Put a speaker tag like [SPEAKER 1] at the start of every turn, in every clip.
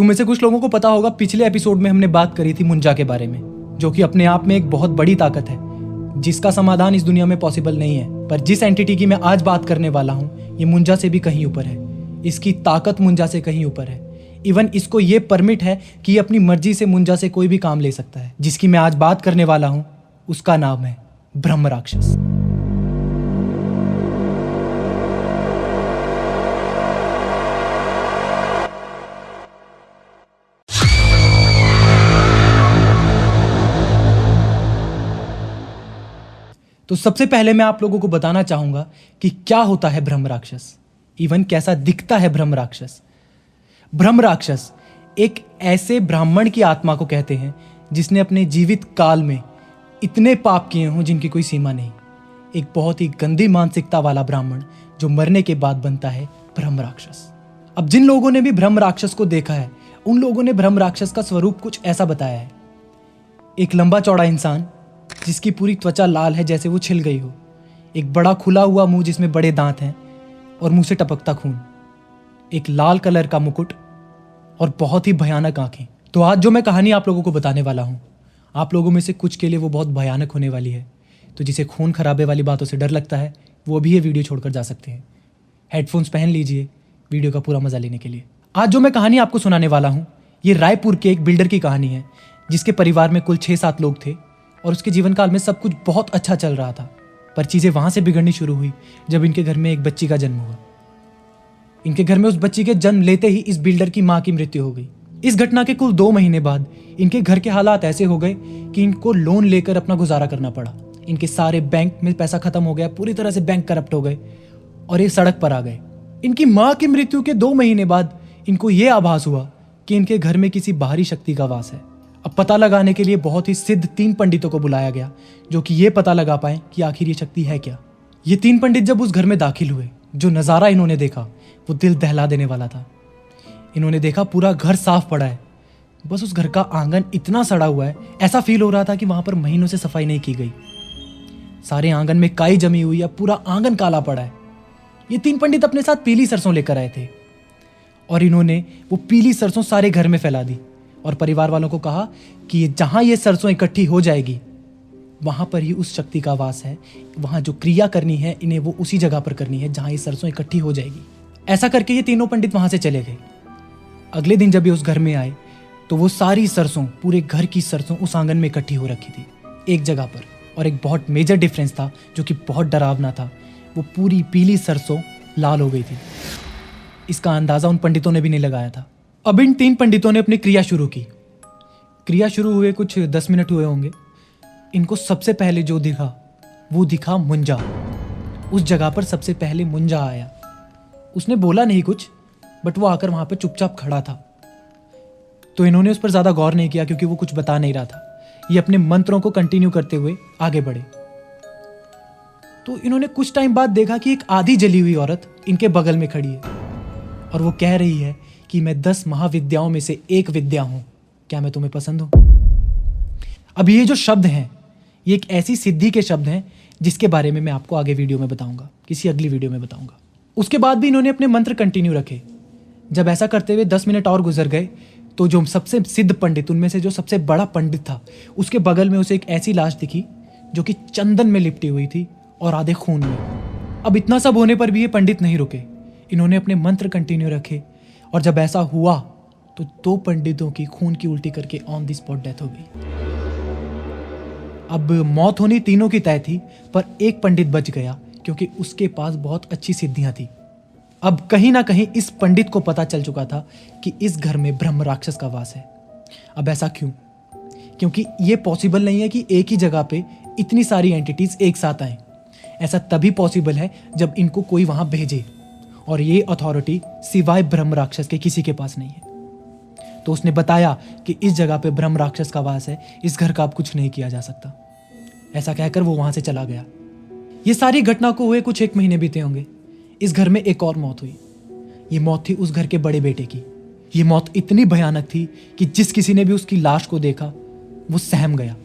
[SPEAKER 1] तुम में से कुछ लोगों को पता होगा, पिछले एपिसोड में हमने बात करी थी मुंजा के बारे में, जो कि अपने आप में एक बहुत बड़ी ताकत है जिसका समाधान इस दुनिया में पॉसिबल नहीं है। पर जिस एंटिटी की मैं आज बात करने वाला हूँ, ये मुंजा से भी कहीं ऊपर है। इसकी ताकत मुंजा से कहीं ऊपर है। इवन इसको ये परमिट है कि ये अपनी मर्जी से मुंजा से कोई भी काम ले सकता है। जिसकी मैं आज बात करने वाला हूँ उसका नाम है ब्रह्म राक्षस। तो सबसे पहले मैं आप लोगों को बताना चाहूंगा कि क्या होता है ब्रह्म राक्षस, इवन कैसा दिखता है ब्रह्म राक्षस। ब्रह्म राक्षस एक ऐसे ब्राह्मण की आत्मा को कहते हैं जिसने अपने जीवित काल में इतने पाप किए हों जिनकी कोई सीमा नहीं। एक बहुत ही गंदी मानसिकता वाला ब्राह्मण जो मरने के बाद बनता है ब्रह्म राक्षस। अब जिन लोगों ने भी ब्रह्म राक्षस को देखा है, उन लोगों ने ब्रह्म राक्षस का स्वरूप कुछ ऐसा बताया है। एक लंबा चौड़ा इंसान जिसकी पूरी त्वचा लाल है जैसे वो छिल गई हो, एक बड़ा खुला हुआ मुंह जिसमें बड़े दांत हैं और मुंह से टपकता खून, एक लाल कलर का मुकुट और बहुत ही भयानक आंखें। तो आज जो मैं कहानी आप लोगों को बताने वाला हूँ, आप लोगों में से कुछ के लिए वो बहुत भयानक होने वाली है। तो जिसे खून खराबे वाली बातों से डर लगता है वो भी ये वीडियो छोड़कर जा सकते हैं। हेडफोन्स पहन लीजिए वीडियो का पूरा मजा लेने के लिए। आज जो मैं कहानी आपको सुनाने वाला हूँ, ये रायपुर के एक बिल्डर की कहानी है जिसके परिवार में कुल 6-7 लोग थे और उसके जीवन काल में सब कुछ बहुत अच्छा चल रहा था। पर चीज़ें वहाँ से बिगड़नी शुरू हुई जब इनके घर में एक बच्ची का जन्म हुआ। इनके घर में उस बच्ची के जन्म लेते ही इस बिल्डर की माँ की मृत्यु हो गई। इस घटना के कुल 2 महीने बाद इनके घर के हालात ऐसे हो गए कि इनको लोन लेकर अपना गुजारा करना पड़ा। इनके सारे बैंक में पैसा खत्म हो गया, पूरी तरह से बैंक करप्ट हो गए और ये सड़क पर आ गए। इनकी माँ की मृत्यु के 2 महीने बाद इनको ये आभास हुआ कि इनके घर में किसी बाहरी शक्ति का वास है। अब पता लगाने के लिए बहुत ही सिद्ध 3 पंडितों को बुलाया गया जो कि ये पता लगा पाए कि आखिर ये शक्ति है क्या। ये 3 पंडित जब उस घर में दाखिल हुए, जो नज़ारा इन्होंने देखा वो दिल दहला देने वाला था। इन्होंने देखा पूरा घर साफ पड़ा है, बस उस घर का आंगन इतना सड़ा हुआ है, ऐसा फील हो रहा था कि वहां पर महीनों से सफाई नहीं की गई। सारे आंगन में काई जमी हुई है, पूरा आंगन काला पड़ा है। ये 3 पंडित अपने साथ पीली सरसों लेकर आए थे और इन्होंने वो पीली सरसों सारे घर में फैला दी और परिवार वालों को कहा कि जहां ये सरसों इकट्ठी हो जाएगी वहां पर ही उस शक्ति का वास है। वहां जो क्रिया करनी है इन्हें वो उसी जगह पर करनी है जहां ये सरसों इकट्ठी हो जाएगी। ऐसा करके ये तीनों पंडित वहां से चले गए। अगले दिन जब ये उस घर में आए तो वो सारी सरसों, पूरे घर की सरसों उस आंगन में इकट्ठी हो रखी थी एक जगह पर। और एक बहुत मेजर डिफरेंस था जो कि बहुत डरावना था, वो पूरी पीली सरसों लाल हो गई थी। इसका अंदाजा उन पंडितों ने भी नहीं लगाया था। अब इन 3 पंडितों ने अपनी क्रिया शुरू की। क्रिया शुरू हुए कुछ 10 मिनट हुए होंगे। इनको सबसे पहले जो दिखा वो दिखा मुंजा। उस जगह पर सबसे पहले मुंजा आया। उसने बोला नहीं कुछ, बट वो आकर वहां पर चुपचाप खड़ा था। तो इन्होंने उस पर ज्यादा गौर नहीं किया क्योंकि वो कुछ बता नहीं रहा था। ये अपने मंत्रों को कंटिन्यू करते हुए आगे बढ़े। तो इन्होंने कुछ टाइम बाद देखा कि एक आधी जली हुई औरत इनके बगल में खड़ी है और वो कह रही है कि मैं 10 महाविद्याओं में से एक विद्या हूं, क्या मैं तुम्हें पसंद हूं? अब ये जो शब्द हैं ये एक ऐसी सिद्धि के शब्द हैं जिसके बारे में मैं आपको आगे वीडियो में बताऊंगा, किसी अगली वीडियो में बताऊंगा। उसके बाद भी इन्होंने अपने मंत्र कंटिन्यू रखे। जब ऐसा करते हुए 10 मिनट और गुजर गए तो जो सबसे सिद्ध पंडित, उनमें से जो सबसे बड़ा पंडित था, उसके बगल में उसे एक ऐसी लाश दिखी जो कि चंदन में लिपटी हुई थी और आधे खून में। अब इतना सब होने पर भी ये पंडित नहीं रुके। इन्होंने अपने मंत्र कंटिन्यू रखे और जब ऐसा हुआ तो 2 पंडितों की खून की उल्टी करके ऑन द स्पॉट डेथ हो गई। अब मौत होनी तीनों की तय थी, पर एक पंडित बच गया क्योंकि उसके पास बहुत अच्छी सिद्धियां थी। अब कहीं ना कहीं इस पंडित को पता चल चुका था कि इस घर में ब्रह्म राक्षस का वास है। अब ऐसा क्यों? क्योंकि ये पॉसिबल नहीं है कि एक ही जगह पे इतनी सारी एंटिटीज एक साथ आए। ऐसा तभी पॉसिबल है जब इनको कोई वहां भेजे, और ये अथॉरिटी सिवाय ब्रह्म राक्षस के किसी के पास नहीं है। तो उसने बताया कि इस जगह पे ब्रह्म राक्षस का वास है, इस घर का अब कुछ नहीं किया जा सकता। ऐसा कहकर वो वहां से चला गया। ये सारी घटना को हुए कुछ 1 महीने बीते होंगे। इस घर में एक और मौत हुई। ये मौत थी उस घर के बड़े बेटे की। ये मौत इतनी भयानक थी कि जिस किसी ने भी उसकी लाश को देखा वो सहम गया।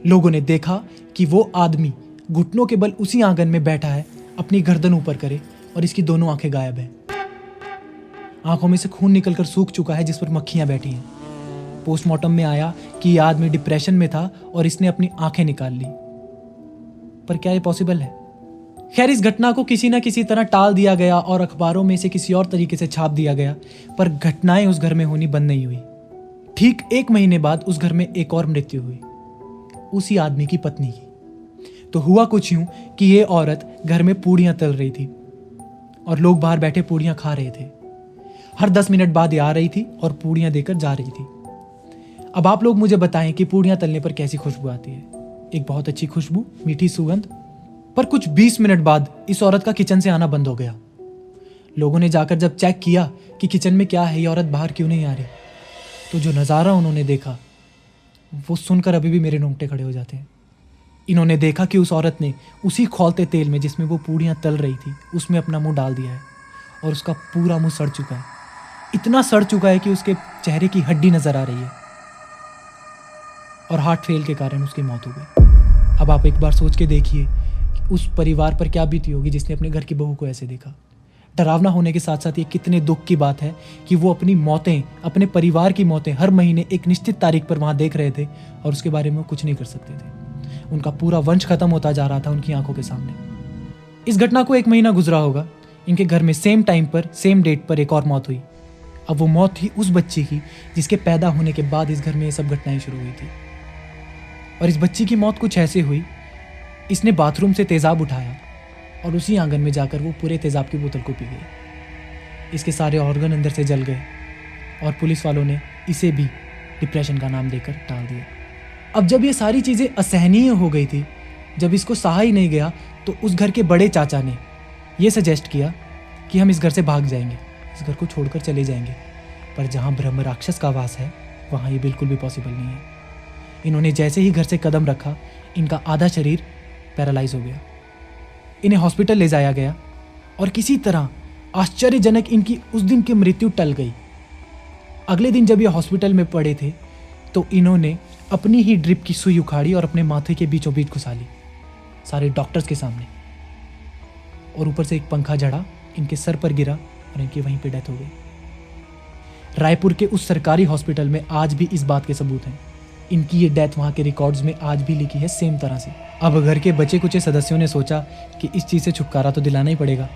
[SPEAKER 1] लोगों ने देखा कि वो आदमी घुटनों के बल उसी आंगन में बैठा है, अपनी गर्दन ऊपर करे, और इसकी दोनों आंखें गायब है। आंखों में से खून निकलकर सूख चुका है जिस पर मक्खियां बैठी हैं। पोस्टमार्टम में आया कि यह आदमी डिप्रेशन में था और इसने अपनी आंखें निकाल ली। पर क्या ये पॉसिबल है? खैर, इस घटना को किसी न किसी तरह टाल दिया गया और अखबारों में से किसी और तरीके से छाप दिया गया, पर घटनाएं उस घर में होनी बंद नहीं हुई। ठीक 1 महीने बाद उस घर में एक और मृत्यु हुई, उसी आदमी की पत्नी की। तो हुआ कुछ यूं कि ये औरत घर में पूड़ियां तल रही थी और लोग बाहर बैठे पूड़ियां खा रहे थे। हर 10 मिनट बाद ये आ रही थी और पूड़ियां देकर जा रही थी। अब आप लोग मुझे बताएं कि पूड़ियां तलने पर कैसी खुशबू आती है? एक बहुत अच्छी खुशबू, मीठी सुगंध। पर कुछ 20 मिनट बाद इस औरत का किचन से आना बंद हो गया। लोगों ने जाकर जब चेक किया कि किचन में क्या है, ये औरत बाहर क्यों नहीं आ रही, तो जो नज़ारा उन्होंने देखा वो सुनकर अभी भी मेरे रोंगटे खड़े हो जाते हैं। इन्होंने देखा कि उस औरत ने उसी खौलते तेल में जिसमें वो पूड़ियां तल रही थी उसमें अपना मुंह डाल दिया है और उसका पूरा मुंह सड़ चुका है। इतना सड़ चुका है कि उसके चेहरे की हड्डी नजर आ रही है और हार्ट फेल के कारण उसकी मौत हो गई। अब आप एक बार सोच के देखिए कि उस परिवार पर क्या बीती होगी जिसने अपने घर की बहू को ऐसे देखा। डरावना होने के साथ साथ ये कितने दुख की बात है कि वो अपनी मौतें, अपने परिवार की मौतें हर महीने एक निश्चित तारीख पर वहां देख रहे थे और उसके बारे में वो कुछ नहीं कर सकते थे। उनका पूरा वंश खत्म होता जा रहा था उनकी आंखों के सामने। इस घटना को 1 महीना गुजरा होगा, इनके घर में सेम टाइम पर, सेम डेट पर एक और मौत हुई। अब वो मौत थी उस बच्ची की जिसके पैदा होने के बाद इस घर में ये सब घटनाएं शुरू हुई थी। और इस बच्ची की मौत कुछ ऐसे हुई, इसने बाथरूम से तेजाब उठाया और उसी आंगन में जाकर वो पूरे तेजाब की बोतल को पी गई। इसके सारे ऑर्गन अंदर से जल गए और पुलिस वालों ने इसे भी डिप्रेशन का नाम देकर टाल दिया। अब जब ये सारी चीज़ें असहनीय हो गई थी, जब इसको सहा ही नहीं गया, तो उस घर के बड़े चाचा ने ये सजेस्ट किया कि हम इस घर से भाग जाएंगे, इस घर को छोड़कर चले जाएंगे। पर जहाँ ब्रह्म राक्षस का वास है वहाँ ये बिल्कुल भी पॉसिबल नहीं है। इन्होंने जैसे ही घर से कदम रखा, इनका आधा शरीर पैरालाइज हो गया। इन्हें हॉस्पिटल ले जाया गया और किसी तरह आश्चर्यजनक इनकी उस दिन की मृत्यु टल गई। अगले दिन जब ये हॉस्पिटल में पड़े थे तो इन्होंने अपनी ही ड्रिप की सुई उखाड़ी और अपने माथे के बीचों बीच घुसा ली, सारे डॉक्टर्स के सामने। और ऊपर से एक पंखा जड़ा, इनके सर पर गिरा और इनकी वहीं पे डेथ हो गई। रायपुर के उस सरकारी हॉस्पिटल में आज भी इस बात के सबूत हैं। इनकी ये डेथ वहाँ के रिकॉर्ड्स में आज भी लिखी है सेम तरह से। अब घर के बचे कुचे सदस्यों ने सोचा कि इस चीज़ से छुटकारा तो दिलाना ही पड़ेगा,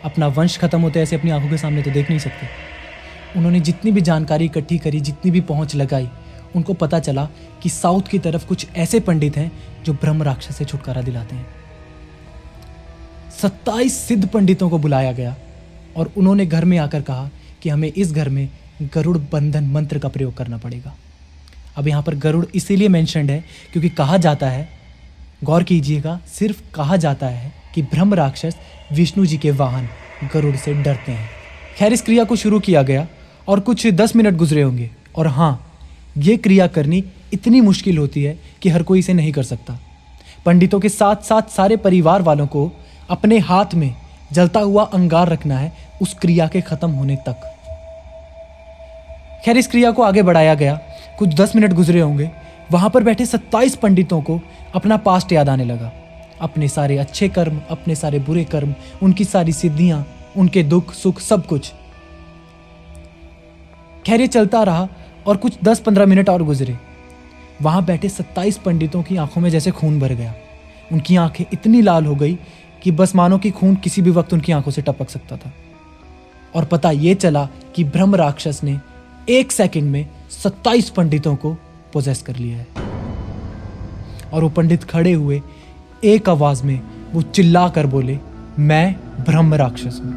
[SPEAKER 1] अपना वंश खत्म होते ऐसे अपनी आंखों के सामने तो देख नहीं सकते। उन्होंने जितनी भी जानकारी इकट्ठी करी, जितनी भी पहुंच लगाई, उनको पता चला कि साउथ की तरफ कुछ ऐसे पंडित हैं जो ब्रह्म राक्षस से छुटकारा दिलाते हैं। 27 सिद्ध पंडितों को बुलाया गया और उन्होंने घर में आकर कहा कि हमें इस घर में गरुड़ बंधन मंत्र का प्रयोग करना पड़ेगा। अब यहाँ पर गरुड़ इसीलिए मेंशन्ड है क्योंकि कहा जाता है, गौर कीजिएगा, सिर्फ कहा जाता है कि ब्रह्म राक्षस विष्णु जी के वाहन गरुड़ से डरते हैं। खैर, इस क्रिया को शुरू किया गया और कुछ 10 मिनट गुजरे होंगे। और हाँ, ये क्रिया करनी इतनी मुश्किल होती है कि हर कोई इसे नहीं कर सकता। पंडितों के साथ साथ सारे परिवार वालों को अपने हाथ में जलता हुआ अंगार रखना है उस क्रिया के खत्म होने तक। खैर, इस क्रिया को आगे बढ़ाया गया। कुछ 10 मिनट गुजरे होंगे। वहां पर बैठे 27 पंडितों को अपना पास्ट याद आने लगा, अपने सारे अच्छे कर्म, अपने सारे बुरे कर्म, उनकी सारी सिद्धियां, उनके दुख सुख, सब कुछ। खैर, ये चलता रहा और कुछ 10-15 मिनट और गुजरे। वहां बैठे 27 पंडितों की आंखों में जैसे खून भर गया। उनकी आंखें इतनी लाल हो गई कि बस मानो कि खून किसी भी वक्त उनकी आंखों से टपक सकता था। और पता ये चला कि ब्रह्म राक्षस ने 1 सेकंड में 27 पंडितों को पोजेस कर लिया है। और वो पंडित खड़े हुए एक आवाज में वो चिल्ला कर बोले, मैं ब्रह्म राक्षस हूं,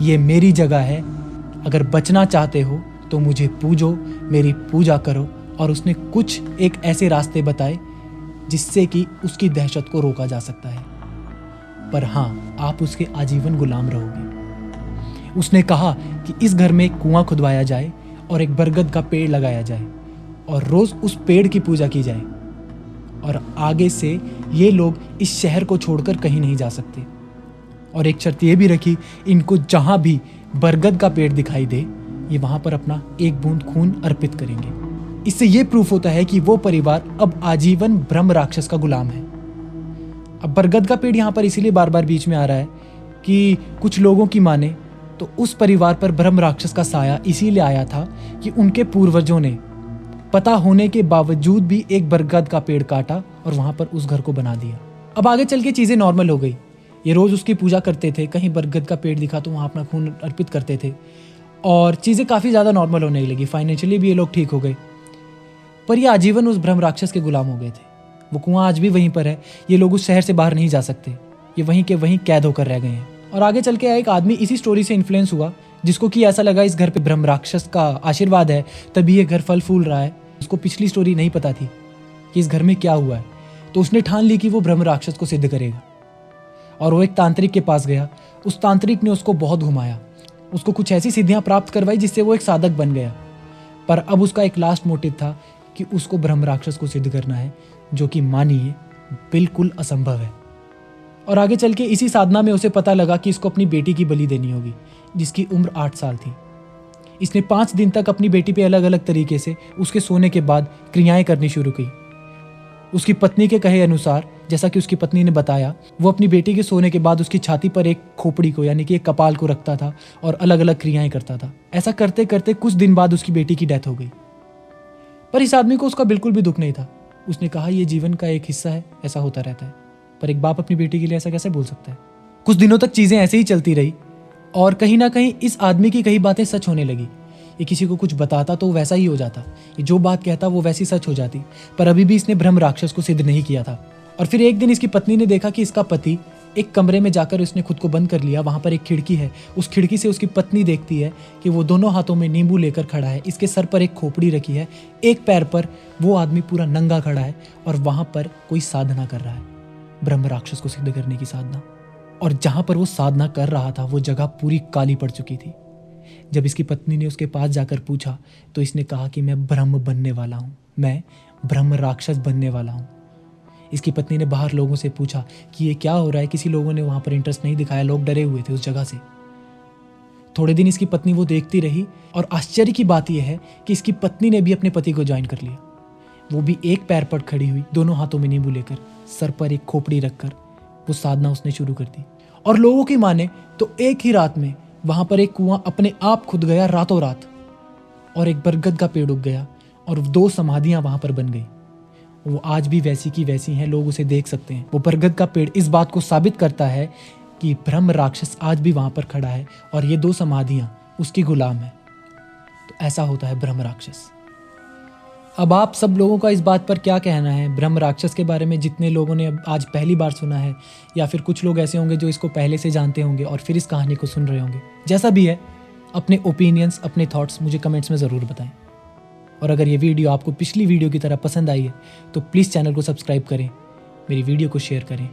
[SPEAKER 1] ये मेरी जगह है, अगर बचना चाहते हो तो मुझे पूजो, मेरी पूजा करो। और उसने कुछ एक ऐसे रास्ते बताए जिससे कि उसकी दहशत को रोका जा सकता है, पर हाँ, आप उसके आजीवन गुलाम रहोगे। उसने कहा कि इस घर में एक कुआं खुदवाया जाए और एक बरगद का पेड़ लगाया जाए और रोज उस पेड़ की पूजा की जाए, और आगे से ये लोग इस शहर को छोड़कर कहीं नहीं जा सकते। और एक शर्त ये भी रखी, इनको जहां भी बरगद का पेड़ दिखाई दे, ये वहां पर अपना एक बूंद खून अर्पित करेंगे। इससे ये प्रूफ होता है कि वो परिवार अब आजीवन ब्रह्म राक्षस का गुलाम है। अब बरगद का पेड़ यहाँ पर इसीलिए बार बार बीच में आ रहा है कि कुछ लोगों की माने तो उस परिवार पर ब्रह्म राक्षस का साया इसीलिए आया था कि उनके पूर्वजों ने पता होने के बावजूद भी एक बरगद का पेड़ काटा और वहां पर उस घर को बना दिया। अब आगे चल के चीजें नॉर्मल हो गई। ये रोज उसकी पूजा करते थे, कहीं बरगद का पेड़ दिखा तो वहां अपना खून अर्पित करते थे और चीजें काफी ज्यादा नॉर्मल होने लगी। फाइनेंशियली भी ये लोग ठीक हो गए, पर ये आजीवन उस ब्रह्म राक्षस के गुलाम हो गए थे। वो कुआं आज भी वहीं पर है। ये लोग उस शहर से बाहर नहीं जा सकते, ये वहीं के वहीं कैद होकर रह गए हैं। और आगे चल के एक आदमी इसी स्टोरी से इन्फ्लुएंस हुआ, जिसको कि ऐसा लगा इस घर पे ब्रह्म राक्षस का आशीर्वाद है, तभी ये घर फल फूल रहा है। उसको पिछली स्टोरी नहीं पता थी कि इस घर में क्या हुआ है, तो उसने ठान ली कि वो ब्रह्म राक्षस को सिद्ध करेगा। और वो एक तांत्रिक के पास गया। उस तांत्रिक ने उसको बहुत घुमाया, उसको कुछ ऐसी सिद्धियां प्राप्त करवाई जिससे वो एक साधक बन गया। पर अब उसका एक लास्ट मोटिव था कि उसको ब्रह्म राक्षस को सिद्ध करना है, जो कि मानिए बिल्कुल असंभव है। और आगे चल के इसी साधना में उसे पता लगा कि इसको अपनी बेटी की बलि देनी होगी, जिसकी उम्र 8 साल थी। इसने 5 दिन तक अपनी बेटी पे अलग अलग तरीके से उसके सोने के बाद क्रियाएं करनी शुरू की। उसकी पत्नी के कहे अनुसार, जैसा कि उसकी पत्नी ने बताया, वो अपनी बेटी के सोने के बाद उसकी छाती पर एक खोपड़ी को यानी कि एक कपाल को रखता था और अलग अलग क्रियाएं करता था। ऐसा करते करते कुछ दिन बाद उसकी बेटी की डेथ हो गई। पर इस आदमी को उसका बिल्कुल भी दुख नहीं था। उसने कहा ये जीवन का एक हिस्सा है, ऐसा होता रहता है। पर एक बाप अपनी बेटी के लिए ऐसा कैसे बोल सकता है। कुछ दिनों तक चीजें ऐसे ही चलती रही और कहीं ना कहीं इस आदमी की कई बातें सच होने लगी। ये किसी को कुछ बताता तो वैसा ही हो जाता, ये जो बात कहता वो वैसी सच हो जाती। पर अभी भी इसने ब्रह्म राक्षस को सिद्ध नहीं किया था। और फिर एक दिन इसकी पत्नी ने देखा कि इसका पति एक कमरे में जाकर उसने खुद को बंद कर लिया। वहां पर एक खिड़की है, उस खिड़की से उसकी पत्नी देखती है कि वो दोनों हाथों में नींबू लेकर खड़ा है, इसके सर पर एक खोपड़ी रखी है, एक पैर पर वो आदमी पूरा नंगा खड़ा है और वहां पर कोई साधना कर रहा है, ब्रह्म राक्षस को सिद्ध करने की साधना। और जहां पर वो साधना कर रहा था वो जगह पूरी काली पड़ चुकी थी। जब इसकी पत्नी ने उसके पास जाकर पूछा तो इसने कहा कि मैं ब्रह्म बनने वाला हूं, मैं ब्रह्म राक्षस बनने वाला हूं। इसकी पत्नी ने बाहर लोगों से पूछा कि ये क्या हो रहा है। किसी लोगों ने वहां पर इंटरेस्ट नहीं दिखाया, लोग डरे हुए थे उस जगह से। थोड़े दिन इसकी पत्नी वो देखती रही और आश्चर्य की बात यह है कि इसकी पत्नी ने भी अपने पति को ज्वाइन कर लिया। वो भी एक पैर पर खड़ी हुई, दोनों हाथों में नींबू लेकर, सर पर एक खोपड़ी रखकर वो साधना उसने शुरू कर दी। और लोगों की माने तो एक ही रात में वहां पर एक कुआं अपने आप खुद गया रातों रात, और एक बरगद का पेड़ उग गया और 2 समाधियां वहां पर बन गई। वो आज भी वैसी की वैसी हैं, लोग उसे देख सकते हैं। वो बरगद का पेड़ इस बात को साबित करता है कि ब्रह्म राक्षस आज भी वहां पर खड़ा है और ये 2 समाधियां उसकी गुलाम है। तो ऐसा होता है ब्रह्म राक्षस। अब आप सब लोगों का इस बात पर क्या कहना है ब्रह्म राक्षस के बारे में, जितने लोगों ने आज पहली बार सुना है, या फिर कुछ लोग ऐसे होंगे जो इसको पहले से जानते होंगे और फिर इस कहानी को सुन रहे होंगे। जैसा भी है, अपने ओपिनियंस, अपने थॉट्स मुझे कमेंट्स में ज़रूर बताएं। और अगर ये वीडियो आपको पिछली वीडियो की तरह पसंद आई है तो प्लीज़ चैनल को सब्सक्राइब करें, मेरी वीडियो को शेयर करें